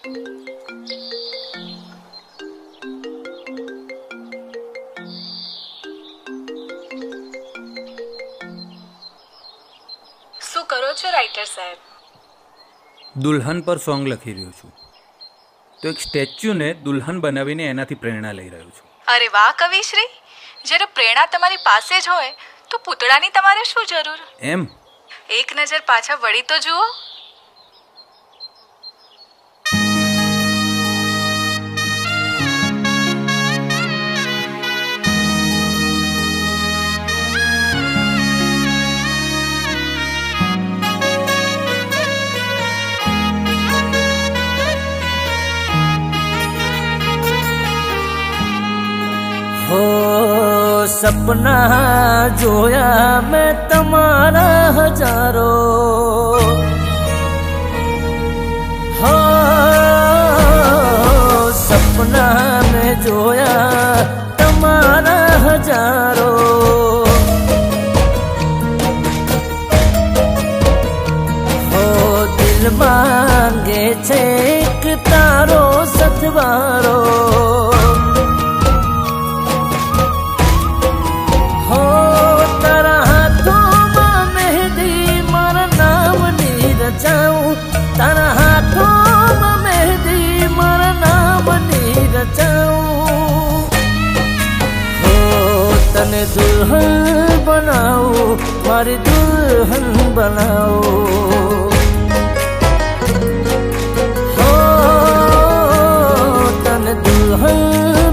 શું કરો છો રાઇટર સાહેબ? દુલ્હન પર સોંગ લખી રહ્યો છું. તો એક સ્ટેચ્યુને દુલ્હન બનાવીને એનાથી પ્રેરણા લઈ રહ્યો છું. અરે વાહ કવિશ્રી, જ્યારે પ્રેરણા તમારી પાસે જ હોય તો પૂતળાની તમારે શું જરૂર? એમ એક નજર પાછા વળી તો જુઓ. हो सपना जोया मैं तुम्हारा हजारों, हो सपना में जोया तुम्हारा हजारों, हो दिल मांगे छे एक तारो सतवारो, तारा हाथों में मेहंदी मारा नाम नी रचाऊं, हो तने दुल्हन बनाऊं मारी दुल्हन बनाऊं, हो तने दुल्हन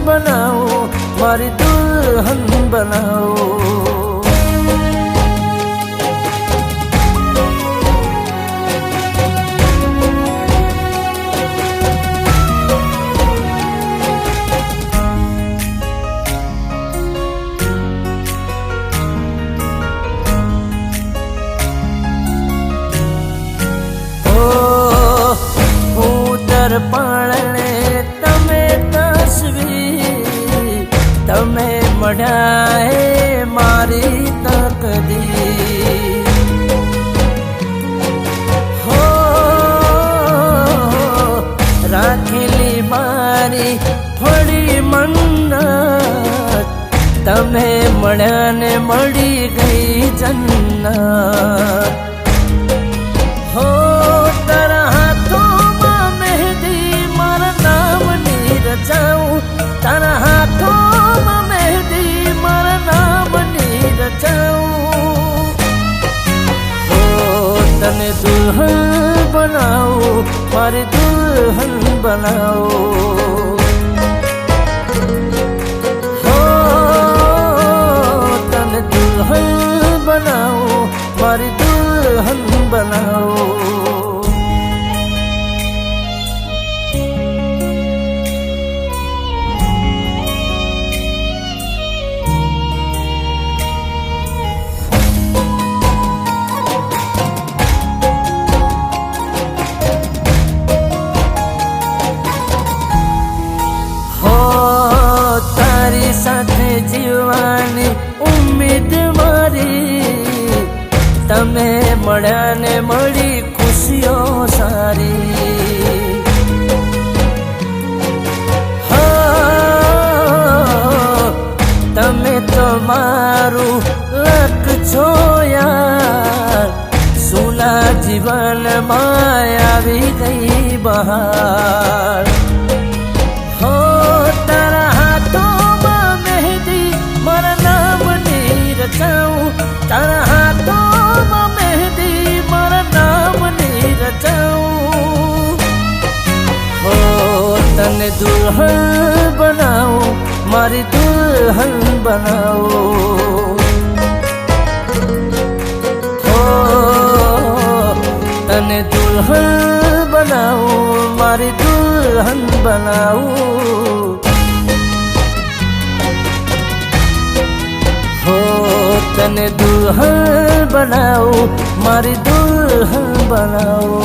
बनाऊं मारी दुल्हन बनाऊं. पाणे तमे तस्वीर तमे मढ़ाए मारी तकदीर, हो राखीली मारी थोड़ी मन्नत तमे मढ़्या ने मળી गई जन्नत, हो तारा तारा हाथों में मेहंदी मारा नाम नी रचाऊं, हो तने दुल्हन बनाऊं मारी दुल्हन बनाऊं, हो तने दुल्हन बनाऊं मारी दुल्हन बनाऊं. સાથે જીવવાની ઉમ્મીદ મારી તમે મળ્યા ને મળી ખુશીઓ સારી, હા તમે તો મારું લક છો યાર, સુના જીવનમાં આવી ગઈ બહાર, હો તારા तारा हाथों में मेहंदी मारा नाम नी रचाऊं, हो तने दुल्हन बनाऊं मारी दुल्हन बनाऊं, हो तने दुल्हन बनाऊं मारी दुल्हन बनाऊं, हो तने दुल्हन बनाऊं मारी दुल्हन बनाऊं.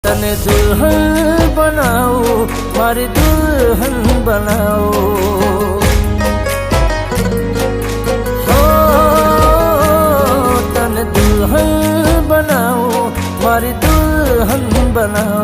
तने दुल्हन बनाऊं मारी दुल्हन बनाऊं. મારી દુલ્હન બનાવ